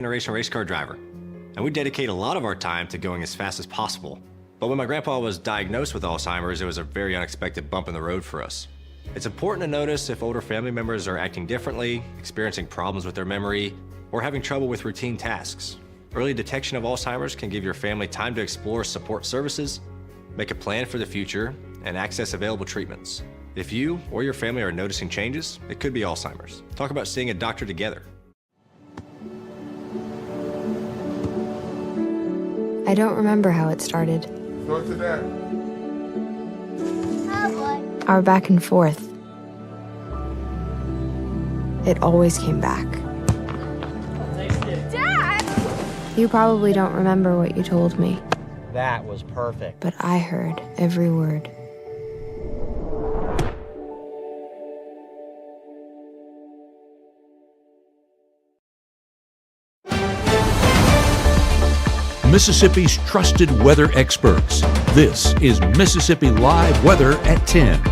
Generation race car driver, and we dedicate a lot of our time to going as fast as possible. But when my grandpa was diagnosed with Alzheimer's, it was a very unexpected bump in the road for us. It's important to notice if older family members are acting differently, experiencing problems with their memory, or having trouble with routine tasks. Early detection of Alzheimer's can give your family time to explore support services, make a plan for the future, and access available treatments. If you or your family are noticing changes, it could be Alzheimer's. Talk about seeing a doctor together. I don't remember how it started. Go to that. Oh boy. Our back and forth. It always came back. Dad! You probably don't remember what you told me, That was perfect. but I heard every word. Mississippi's trusted weather experts. This is Mississippi Live Weather at 10.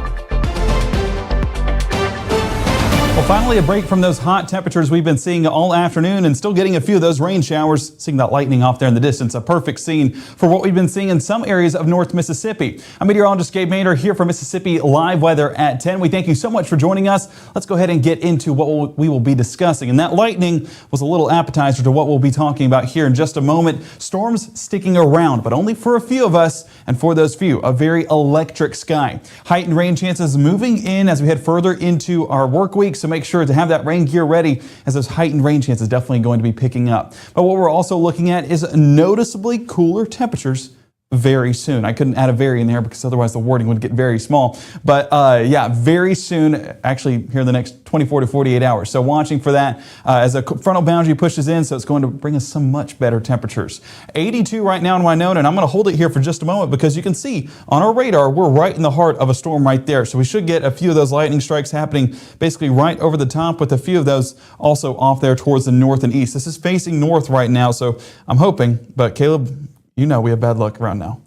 Well, finally a break from those hot temperatures we've been seeing all afternoon and still getting a few of those rain showers, seeing that lightning off there in the distance. A perfect scene for what we've been seeing in some areas of North Mississippi. I'm meteorologist Gabe Maynard here for Mississippi Live Weather at 10. We thank you so much for joining us. Let's go ahead and get into what we will be discussing. And that lightning was a little appetizer to what we'll be talking about here in just a moment. Storms sticking around, but only for a few of us, and for those few, a very electric sky. Heightened rain chances moving in as we head further into our work week. So make sure to have that rain gear ready, as those heightened rain chances definitely going to be picking up. But what we're also looking at is noticeably cooler temperatures very soon. I couldn't add a very in there because otherwise the wording would get very small. But yeah, very soon, actually here in the next 24 to 48 hours. So watching for that as a frontal boundary pushes in, so it's going to bring us some much better temperatures. 82 right now in Winona, and I'm going to hold it here for just a moment because you can see on our radar, we're right in the heart of a storm right there. So we should get a few of those lightning strikes happening basically right over the top, with a few of those also off there towards the north and east. This is facing north right now, so I'm hoping, but Caleb, you know we have bad luck around now.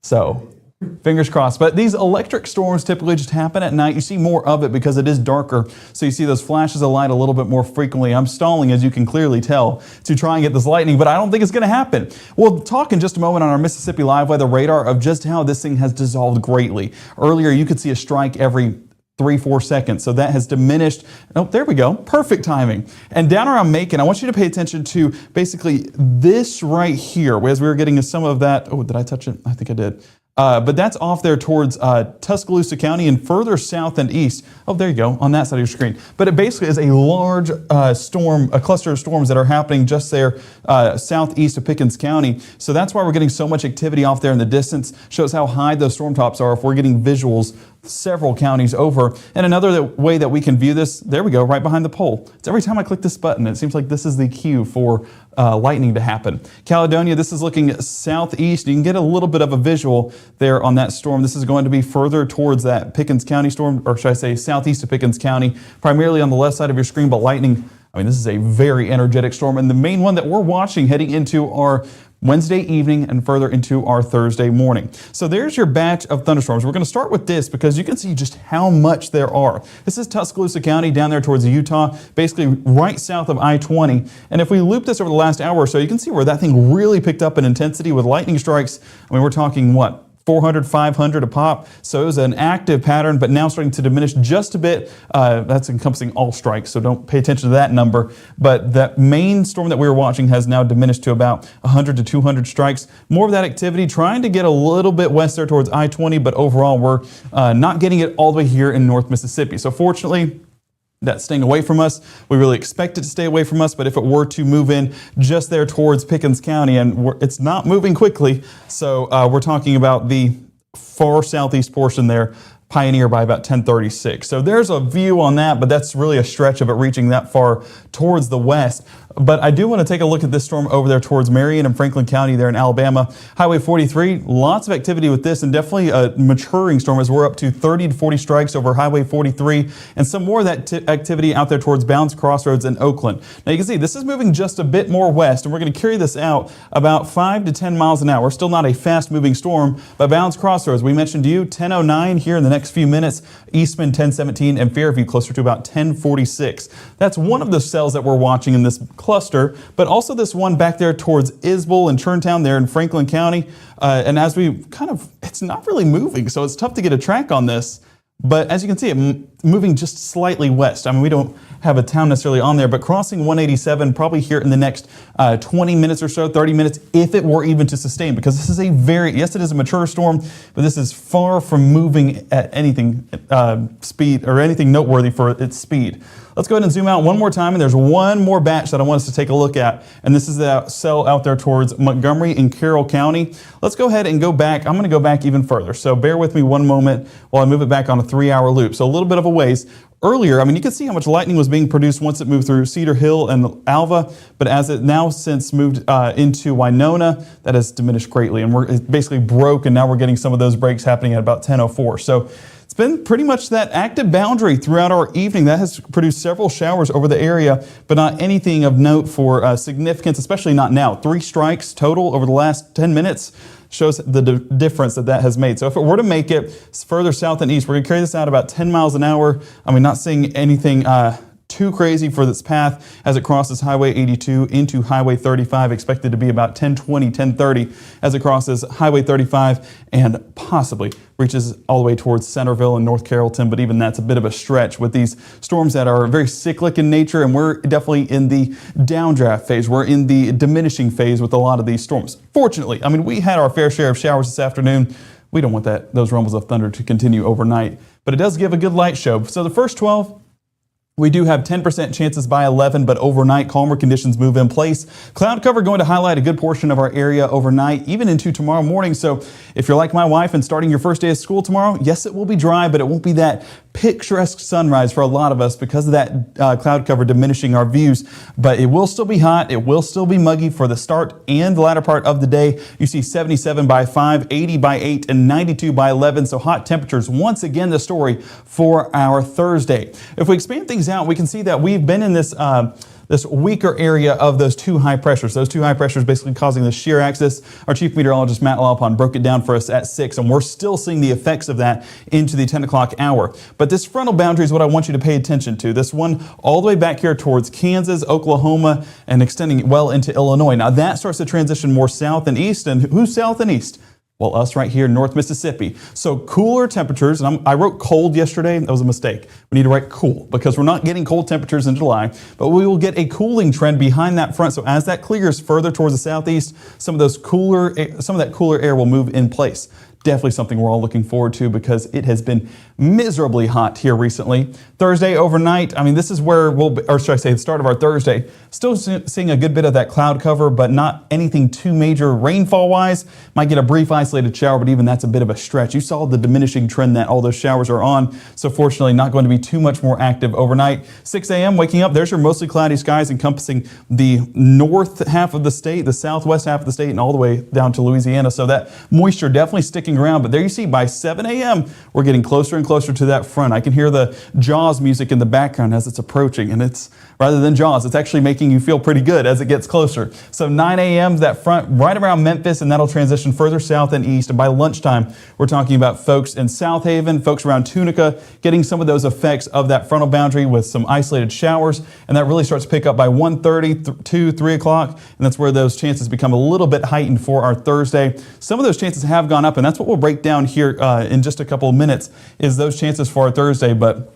So fingers crossed. But these electric storms typically just happen at night. You see more of it because it is darker. So you see those flashes of light a little bit more frequently. I'm stalling, as you can clearly tell, to try and get this lightning, but I don't think it's going to happen. We'll talk in just a moment on our Mississippi Live Weather radar of just how this thing has dissolved greatly. Earlier, you could see a strike every 3-4 seconds. So that has diminished. Oh, there we go. Perfect timing. And down around Macon, I want you to pay attention to basically this right here, as we were getting some of that. Oh, did I touch it? I think I did. But that's off there towards Tuscaloosa County and further south and east. Oh, there you go, on that side of your screen. But it basically is a large storm, a cluster of storms that are happening just there southeast of Pickens County. So that's why we're getting so much activity off there in the distance. Shows how high those storm tops are if we're getting visuals several counties over. And another way that we can view this, there we go, right behind the pole. It's every time I click this button, it seems like this is the cue for lightning to happen. Caledonia, this is looking southeast. You can get a little bit of a visual there on that storm. This is going to be further towards that Pickens County storm, or should I say southeast of Pickens County, primarily on the left side of your screen, but lightning, I mean, this is a very energetic storm, and the main one that we're watching heading into our Wednesday evening and further into our Thursday morning. So there's your batch of thunderstorms. We're going to start with this because you can see just how much there are. This is Tuscaloosa County down there towards Utah, basically right south of I-20. And if we loop this over the last hour or so, you can see where that thing really picked up in intensity with lightning strikes. I mean, we're talking what? 400, 500 a pop. So it was an active pattern, but now starting to diminish just a bit. That's encompassing all strikes, so don't pay attention to that number. But that main storm that we were watching has now diminished to about 100 to 200 strikes. More of that activity trying to get a little bit west there towards I-20, but overall we're not getting it all the way here in North Mississippi. So fortunately, that's staying away from us. We really expect it to stay away from us, but if it were to move in just there towards Pickens County, and it's not moving quickly, so we're talking about the far southeast portion there, Pioneer by about 1036. So there's a view on that, but that's really a stretch of it reaching that far towards the west. But I do want to take a look at this storm over there towards Marion and Franklin County there in Alabama. Highway 43, lots of activity with this, and definitely a maturing storm as we're up to 30 to 40 strikes over Highway 43, and some more of that activity out there towards Bounds Crossroads in Oakland. Now you can see this is moving just a bit more west, and we're going to carry this out about 5 to 10 miles an hour. Still not a fast moving storm, but Bounds Crossroads, we mentioned to you, 10:09 here in the next next few minutes. Eastman 1017 and Fairview closer to about 1046. That's one of the cells that we're watching in this cluster, but also this one back there towards Isbell and Churntown there in Franklin County. And as we it's not really moving, so it's tough to get a track on this. But as you can see, it moving just slightly west. I mean, we don't have a town necessarily on there, but crossing 187 probably here in the next 20 minutes or so, 30 minutes, if it were even to sustain, because this is yes, it is a mature storm, but this is far from moving at anything speed or anything noteworthy for its speed. Let's go ahead and zoom out one more time, and there's one more batch that I want us to take a look at, and this is that cell out there towards Montgomery in Carroll County. Let's go ahead and go back. I'm going to go back even further, so bear with me one moment while I move it back on a 3-hour loop. So a little bit of a ways. Earlier, I mean, you could see how much lightning was being produced once it moved through Cedar Hill and Alva, but as it now since moved into Winona, that has diminished greatly, and it's basically broke, and now we're getting some of those breaks happening at about 10:04. So it's been pretty much that active boundary throughout our evening. That has produced several showers over the area, but not anything of note for significance, especially not now. 3 strikes total over the last 10 minutes. Shows the difference that has made. So if it were to make it further south and east, we're going to carry this out about 10 miles an hour. I mean, not seeing anything too crazy for this path as it crosses Highway 82 into Highway 35, expected to be about 10:20, 10:30 as it crosses Highway 35 and possibly reaches all the way towards Centerville and North Carrollton, but even that's a bit of a stretch with these storms that are very cyclic in nature, and we're definitely in the downdraft phase. We're in the diminishing phase with a lot of these storms. Fortunately, I mean, we had our fair share of showers this afternoon. We don't want those rumbles of thunder to continue overnight, but it does give a good light show. So the first 12, we do have 10% chances by 11, but overnight calmer conditions move in place. Cloud cover going to highlight a good portion of our area overnight, even into tomorrow morning. So if you're like my wife and starting your first day of school tomorrow, yes, it will be dry, but it won't be that picturesque sunrise for a lot of us because of that cloud cover diminishing our views. But it will still be hot. It will still be muggy for the start and the latter part of the day. You see 77 by 5, 80 by 8, and 92 by 11. So hot temperatures, once again, the story for our Thursday. If we expand things out, we can see that we've been in this this weaker area of those 2 high pressures. Those 2 high pressures basically causing the shear axis. Our chief meteorologist, Matt Lalpon, broke it down for us at 6, and we're still seeing the effects of that into the 10 o'clock hour. But this frontal boundary is what I want you to pay attention to. This one all the way back here towards Kansas, Oklahoma, and extending well into Illinois. Now that starts to transition more south and east, and who's south and east? Well, us right here in North Mississippi. So cooler temperatures, and I wrote cold yesterday. That was a mistake. We need to write cool because we're not getting cold temperatures in July, but we will get a cooling trend behind that front. So as that clears further towards the southeast, some of that cooler air will move in place. Definitely something we're all looking forward to because it has been miserably hot here recently. Thursday overnight, I mean, this is where or should I say the start of our Thursday, still seeing a good bit of that cloud cover, but not anything too major rainfall-wise. Might get a brief isolated shower, but even that's a bit of a stretch. You saw the diminishing trend that all those showers are on, so fortunately not going to be too much more active overnight. 6 a.m. waking up, there's your mostly cloudy skies encompassing the north half of the state, the southwest half of the state, and all the way down to Louisiana, so that moisture definitely sticking around. But there you see, by 7 a.m., we're getting closer and closer to that front. I can hear the Jaws music in the background as it's approaching, and it's rather than Jaws, it's actually making you feel pretty good as it gets closer. So 9 a.m. that front right around Memphis, and that'll transition further south and east. And by lunchtime, we're talking about folks in South Haven, folks around Tunica, getting some of those effects of that frontal boundary with some isolated showers, and that really starts to pick up by 1:30 to 3 o'clock, and that's where those chances become a little bit heightened for our Thursday. Some of those chances have gone up, and that's what we'll break down here in just a couple of minutes, is those chances for our Thursday, but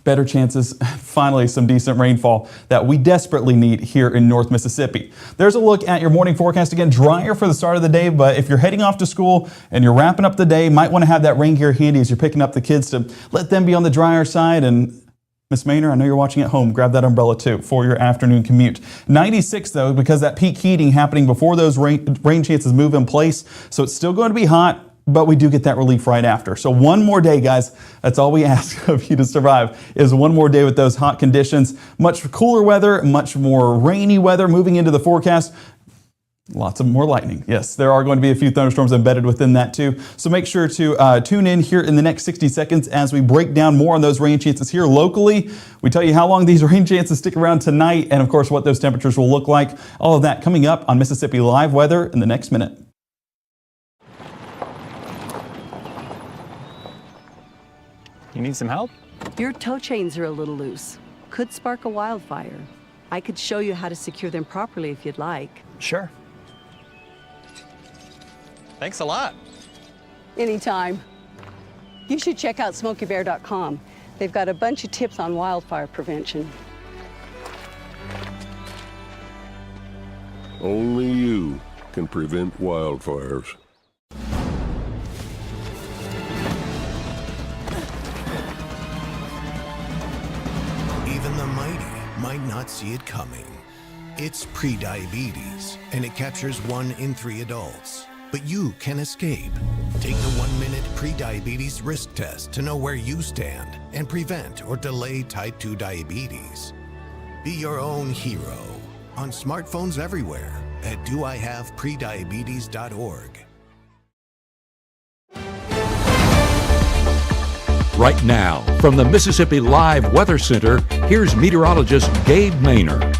better chances, finally some decent rainfall that we desperately need here in North Mississippi. There's a look at your morning forecast. Again, drier for the start of the day, but if you're heading off to school and you're wrapping up the day, might want to have that rain gear handy as you're picking up the kids to let them be on the drier side. And Miss Maynard, I know you're watching at home. Grab that umbrella too for your afternoon commute. 96 though, because that peak heating happening before those rain chances move in place. So it's still going to be hot, but we do get that relief right after. So one more day, guys. That's all we ask of you to survive, is one more day with those hot conditions. Much cooler weather, much more rainy weather moving into the forecast. Lots of more lightning. Yes, there are going to be a few thunderstorms embedded within that too. So make sure to tune in here in the next 60 seconds as we break down more on those rain chances here locally. We tell you how long these rain chances stick around tonight, and of course what those temperatures will look like. All of that coming up on Mississippi Live Weather in the next minute. You need some help? Your tow chains are a little loose. Could spark a wildfire. I could show you how to secure them properly if you'd like. Sure. Thanks a lot. Anytime. You should check out SmokeyBear.com. They've got a bunch of tips on wildfire prevention. Only you can prevent wildfires. Even the mighty might not see it coming. It's prediabetes, and it captures 1 in 3 adults. But you can escape. Take the 1-minute prediabetes risk test to know where you stand and prevent or delay type 2 diabetes. Be your own hero on smartphones everywhere at doihaveprediabetes.org. Right now, from the Mississippi Live Weather Center, here's meteorologist Gabe Maynor.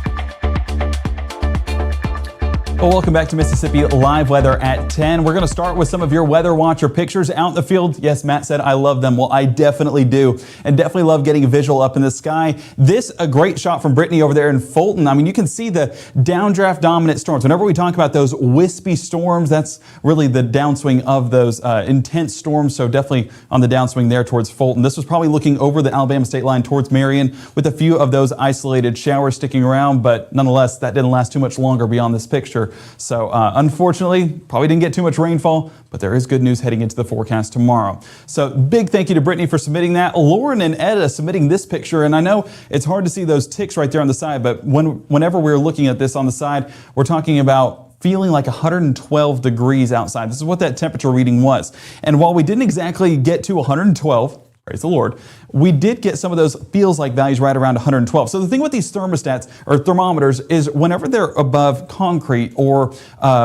Well, welcome back to Mississippi Live Weather at 10. We're going to start with some of your Weather Watcher pictures out in the field. Yes, Matt said I love them. Well, I definitely do, and definitely love getting a visual up in the sky. This, a great shot from Brittany over there in Fulton. I mean, you can see the downdraft dominant storms. Whenever we talk about those wispy storms, that's really the downswing of those intense storms. So definitely on the downswing there towards Fulton. This was probably looking over the Alabama state line towards Marion with a few of those isolated showers sticking around, but nonetheless, that didn't last too much longer beyond this picture. So unfortunately, probably didn't get too much rainfall, but there is good news heading into the forecast tomorrow. So big thank you to Brittany for submitting that. Lauren and Etta submitting this picture, and I know it's hard to see those ticks right there on the side, but whenever we're looking at this on the side, we're talking about feeling like 112 degrees outside. This is what that temperature reading was. And while we didn't exactly get to 112, praise the Lord, we did get some of those feels like values right around 112. So the thing with these thermostats or thermometers is whenever they're above concrete or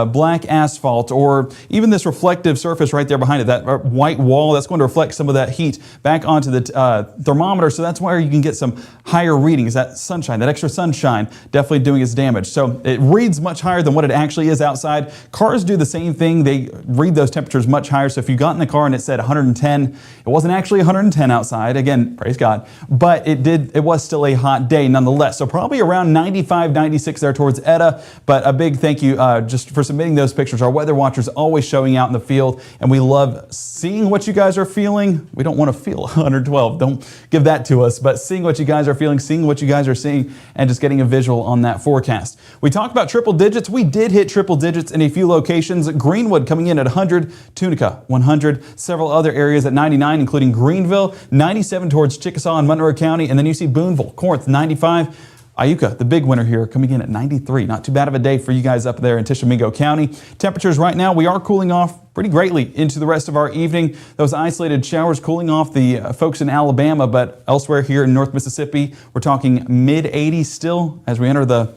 black asphalt or even this reflective surface right there behind it, that white wall, that's going to reflect some of that heat back onto the thermometer. So that's where you can get some higher readings. That sunshine, that extra sunshine definitely doing its damage. So it reads much higher than what it actually is outside. Cars do the same thing. They read those temperatures much higher. So if you got in the car and it said 110, it wasn't actually 110 outside. Again, praise God, but it was still a hot day nonetheless. So probably around 95, 96 there towards Etta, but a big thank you just for submitting those pictures. Our weather watchers always showing out in the field, and we love seeing what you guys are feeling. We don't want to feel 112. Don't give that to us, but seeing what you guys are feeling, seeing what you guys are seeing, and just getting a visual on that forecast. We talked about triple digits. We did hit triple digits in a few locations. Greenwood coming in at 100, Tunica 100, several other areas at 99, including Greenville, 97 towards Chickasaw and Monroe County, and then you see Boonville, Corinth 95. Iuka, the big winner here, coming in at 93. Not too bad of a day for you guys up there in Tishomingo County. Temperatures right now, we are cooling off pretty greatly into the rest of our evening. Those isolated showers cooling off the folks in Alabama, but elsewhere here in North Mississippi, we're talking mid-80s still as we enter the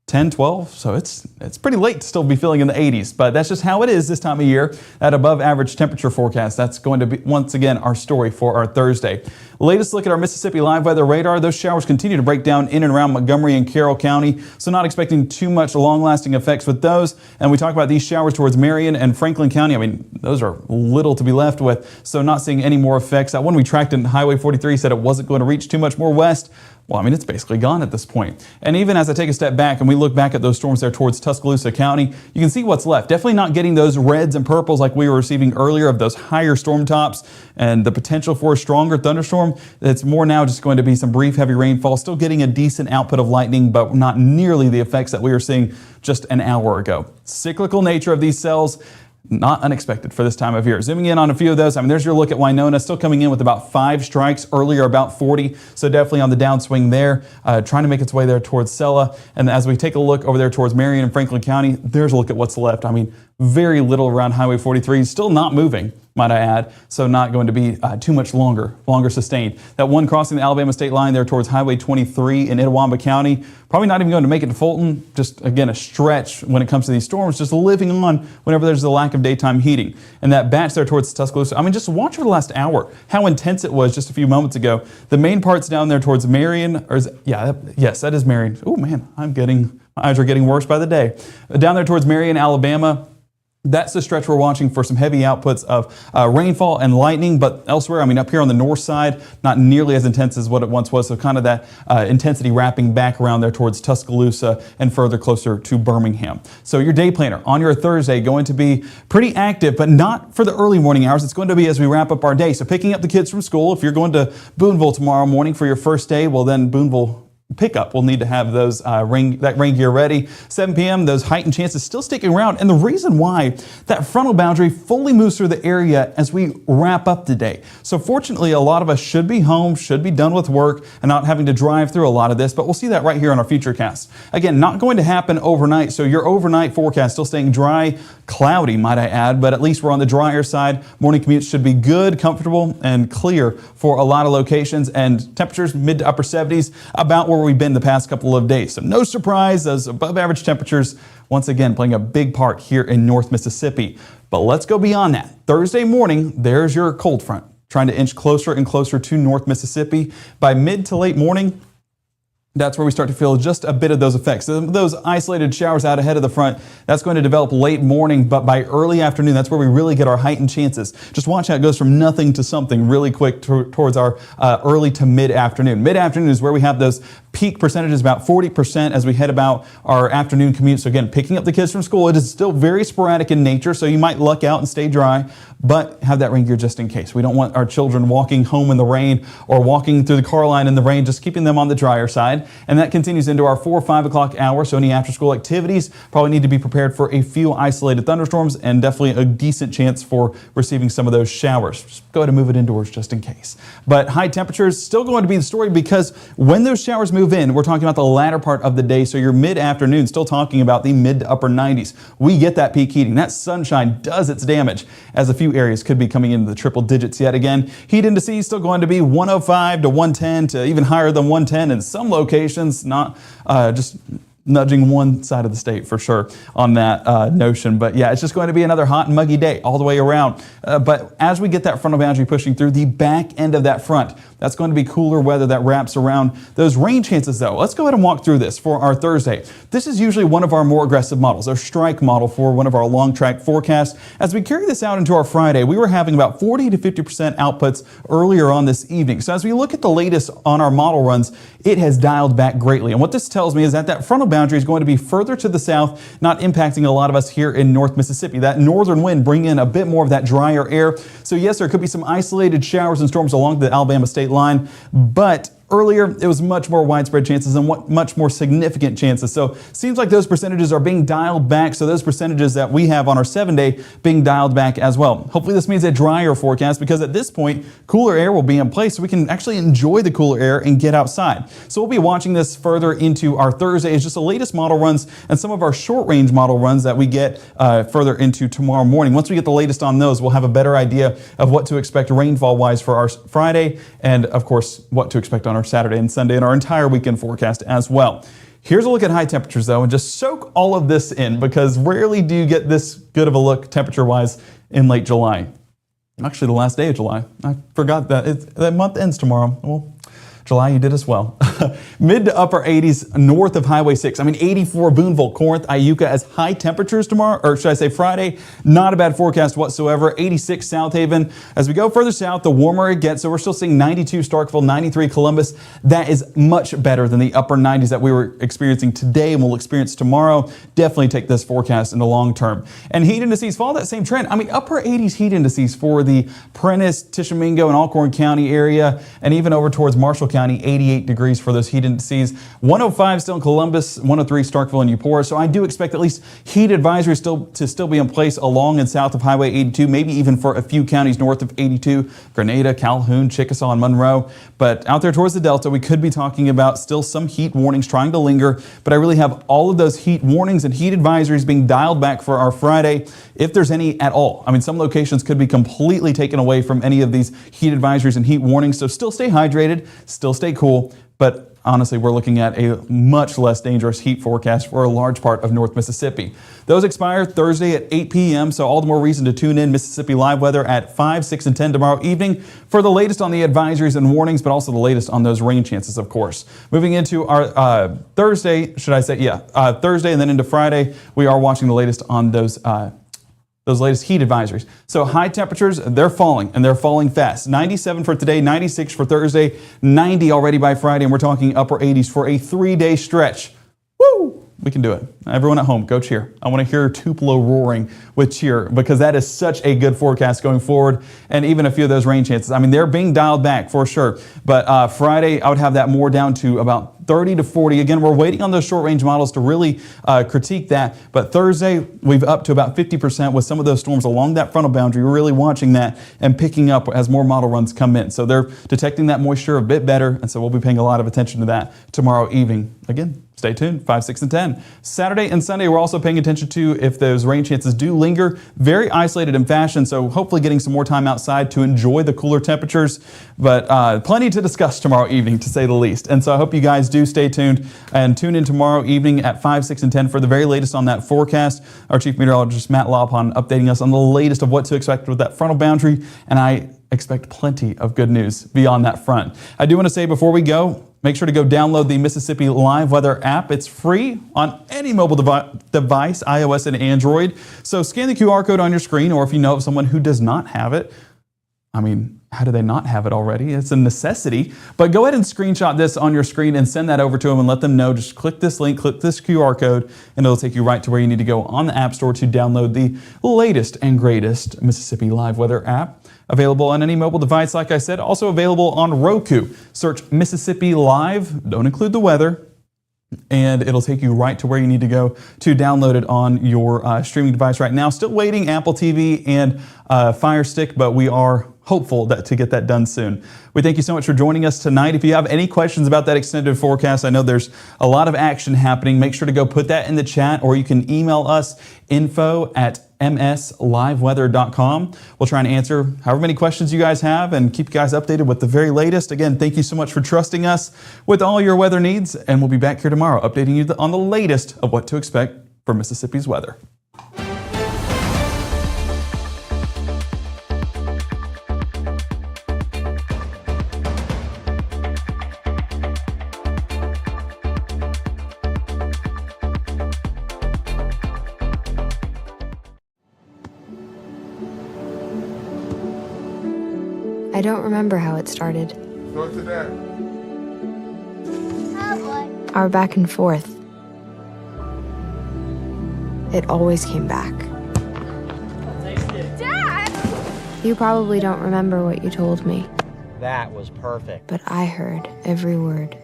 10, 12, so it's pretty late to still be feeling in the 80s, but that's just how it is this time of year. That above average temperature forecast, that's going to be, once again, our story for our Thursday. Latest look at our Mississippi Live Weather radar. Those showers continue to break down in and around Montgomery and Carroll County, so not expecting too much long-lasting effects with those. And we talk about these showers towards Marion and Franklin County. I mean, those are little to be left with, so not seeing any more effects. That one we tracked in Highway 43 said it wasn't going to reach too much more west. Well, I mean, it's basically gone at this point. And even as I take a step back and we look back at those storms there towards Tuscaloosa County, you can see what's left. Definitely not getting those reds and purples like we were receiving earlier of those higher storm tops and the potential for a stronger thunderstorm. It's more now just going to be some brief heavy rainfall, still getting a decent output of lightning, but not nearly the effects that we were seeing just an hour ago. Cyclical nature of these cells, not unexpected for this time of year. Zooming in on a few of those, I mean, there's your look at Winona, still coming in with about 5 strikes, earlier about 40, so definitely on the downswing there, trying to make its way there towards Sella. And as we take a look over there towards Marion and Franklin County, there's a look at what's left. I mean, very little around Highway 43, still not moving, might I add, so not going to be too much longer sustained. That one crossing the Alabama state line there towards Highway 23 in Itawamba County, probably not even going to make it to Fulton. Just, again, a stretch when it comes to these storms, just living on whenever there's a lack of daytime heating. And that batch there towards Tuscaloosa, I mean, just watch for the last hour, how intense it was just a few moments ago. The main parts down there towards Marion, or yes, that is Marion. Oh man, my eyes are getting worse by the day. Down there towards Marion, Alabama, That's the stretch we're watching for some heavy outputs of rainfall and lightning, but elsewhere, I mean, up here on the north side, not nearly as intense as what it once was, so kind of that intensity wrapping back around there towards Tuscaloosa and further closer to Birmingham. So your day planner on your Thursday going to be pretty active, but not for the early morning hours. It's going to be as we wrap up our day. So picking up the kids from school, if you're going to Boonville tomorrow morning for your first day, well then Boonville pickup. We'll need to have those that rain gear ready. 7 p.m., those heightened chances still sticking around. And the reason why that frontal boundary fully moves through the area as we wrap up today. So fortunately, a lot of us should be home, should be done with work and not having to drive through a lot of this, but we'll see that right here on our futurecast. Again, not going to happen overnight. So your overnight forecast still staying dry, cloudy, might I add, but at least we're on the drier side. Morning commutes should be good, comfortable, and clear for a lot of locations, and temperatures mid to upper 70s, about where we've been the past couple of days. So no surprise, those above average temperatures once again playing a big part here in North Mississippi. But let's go beyond that. Thursday morning, there's your cold front trying to inch closer and closer to North Mississippi. By mid to late morning, that's where we start to feel just a bit of those effects. Those isolated showers out ahead of the front, that's going to develop late morning, but by early afternoon, that's where we really get our heightened chances. Just watch how it goes from nothing to something really quick towards our early to mid-afternoon. Mid-afternoon is where we have those peak percentages, about 40% as we head about our afternoon commute. So again, picking up the kids from school, it is still very sporadic in nature, so you might luck out and stay dry, but have that rain gear just in case. We don't want our children walking home in the rain or walking through the car line in the rain, just keeping them on the drier side. And that continues into our 4 or 5 o'clock hour. So any after school activities probably need to be prepared for a few isolated thunderstorms and definitely a decent chance for receiving some of those showers. Just go ahead and move it indoors just in case. But high temperatures still going to be the story, because when those showers move in, we're talking about the latter part of the day. So your mid-afternoon, still talking about the mid to upper 90s. We get that peak heating. That sunshine does its damage, as a few areas could be coming into the triple digits yet again. Heat indices still going to be 105 to 110 to even higher than 110 in some locations, not just nudging one side of the state for sure on that notion. But yeah, it's just going to be another hot and muggy day all the way around. But as we get that frontal boundary pushing through the back end of that front, that's going to be cooler weather that wraps around those rain chances though. Let's go ahead and walk through this for our Thursday. This is usually one of our more aggressive models, our strike model for one of our long track forecasts. As we carry this out into our Friday, we were having about 40 to 50% outputs earlier on this evening. So as we look at the latest on our model runs, it has dialed back greatly. And what this tells me is that that frontal boundary is going to be further to the south, not impacting a lot of us here in North Mississippi. That northern wind bringing in a bit more of that drier air. So yes, there could be some isolated showers and storms along the Alabama state line, but earlier, it was much more widespread chances and much more significant chances. So seems like those percentages are being dialed back. So those percentages that we have on our 7-day being dialed back as well. Hopefully this means a drier forecast, because at this point, cooler air will be in place so we can actually enjoy the cooler air and get outside. So we'll be watching this further into our Thursday. It's just the latest model runs and some of our short range model runs that we get further into tomorrow morning. Once we get the latest on those, we'll have a better idea of what to expect rainfall wise for our Friday, and of course, what to expect on our Saturday and Sunday and our entire weekend forecast as well. Here's a look at high temperatures though, and just soak all of this in, because rarely do you get this good of a look temperature wise in late July. Actually, the last day of July. I forgot that. That month ends tomorrow. Well, July, you did as well. Mid to upper 80s north of Highway 6. I mean, 84 Boonville, Corinth, Iuka as high temperatures tomorrow, or should I say Friday. Not a bad forecast whatsoever. 86 South Haven. As we go further south, the warmer it gets. So we're still seeing 92 Starkville, 93 Columbus. That is much better than the upper 90s that we were experiencing today and we'll experience tomorrow. Definitely take this forecast in the long term. And heat indices follow that same trend. I mean, upper 80s heat indices for the Prentiss, Tishomingo, and Alcorn County area, and even over towards Marshall County, 88 degrees for those heat indices. 105 still in Columbus, 103 Starkville and Eupora. So I do expect at least heat advisories to still be in place along and south of Highway 82, maybe even for a few counties north of 82, Grenada, Calhoun, Chickasaw, and Monroe. But out there towards the Delta, we could be talking about still some heat warnings trying to linger, but I really have all of those heat warnings and heat advisories being dialed back for our Friday, if there's any at all. I mean, some locations could be completely taken away from any of these heat advisories and heat warnings, so still stay hydrated, still stay cool, but honestly, we're looking at a much less dangerous heat forecast for a large part of North Mississippi. Those expire Thursday at 8 p.m., so all the more reason to tune in Mississippi Live Weather at 5, 6, and 10 tomorrow evening for the latest on the advisories and warnings, but also the latest on those rain chances, of course. Moving into our Thursday, Thursday and then into Friday, we are watching the latest on those those latest heat advisories. So high temperatures, they're falling, and they're falling fast. 97 for today, 96 for Thursday, 90 already by Friday, and we're talking upper 80s for a 3-day stretch. Woo! We can do it. Everyone at home, go cheer. I want to hear Tupelo roaring with cheer because that is such a good forecast going forward, and even a few of those rain chances. I mean, they're being dialed back for sure, but Friday, I would have that more down to about 30 to 40. Again, we're waiting on those short-range models to really critique that, but Thursday, we've up to about 50% with some of those storms along that frontal boundary. We're really watching that and picking up as more model runs come in. So they're detecting that moisture a bit better, and so we'll be paying a lot of attention to that tomorrow evening. Again, stay tuned, 5, 6, and 10. Saturday and Sunday, we're also paying attention to if those rain chances do linger, very isolated in fashion, so hopefully getting some more time outside to enjoy the cooler temperatures, but plenty to discuss tomorrow evening, to say the least. And so I hope you guys do stay tuned and tune in tomorrow evening at 5, 6, and 10 for the very latest on that forecast. Our Chief Meteorologist, Matt Lopon, updating us on the latest of what to expect with that frontal boundary, and I expect plenty of good news beyond that front. I do want to say before we go, make sure to go download the Mississippi Live Weather app. It's free on any mobile device, iOS and Android. So scan the QR code on your screen, or if you know of someone who does not have it, I mean, how do they not have it already? It's a necessity. But go ahead and screenshot this on your screen and send that over to them and let them know. Just click this link, click this QR code, and it'll take you right to where you need to go on the App Store to download the latest and greatest Mississippi Live Weather app. Available on any mobile device, like I said, also available on Roku. Search Mississippi Live, don't include the weather, and it'll take you right to where you need to go to download it on your streaming device right now. Still waiting Apple TV and Fire Stick, but we are hopeful to get that done soon. We thank you so much for joining us tonight. If you have any questions about that extended forecast, I know there's a lot of action happening. Make sure to go put that in the chat, or you can email us info@msliveweather.com. We'll try and answer however many questions you guys have and keep you guys updated with the very latest. Again, thank you so much for trusting us with all your weather needs, and we'll be back here tomorrow updating you on the latest of what to expect for Mississippi's weather. I don't remember how it started. Go to that. Our back and forth. It always came back. Dad! You probably don't remember what you told me, That was perfect. but I heard every word.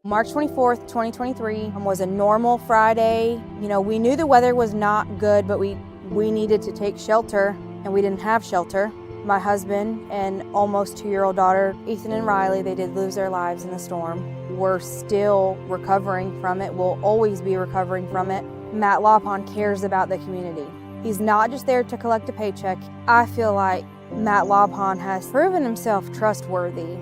March 24th, 2023 was a normal Friday. You know, we knew the weather was not good, but we needed to take shelter, and we didn't have shelter. My husband and almost 2-year-old daughter, Ethan and Riley, they did lose their lives in the storm. We're still recovering from it. We'll always be recovering from it. Matt Lopon cares about the community. He's not just there to collect a paycheck. I feel like Matt Lopon has proven himself trustworthy.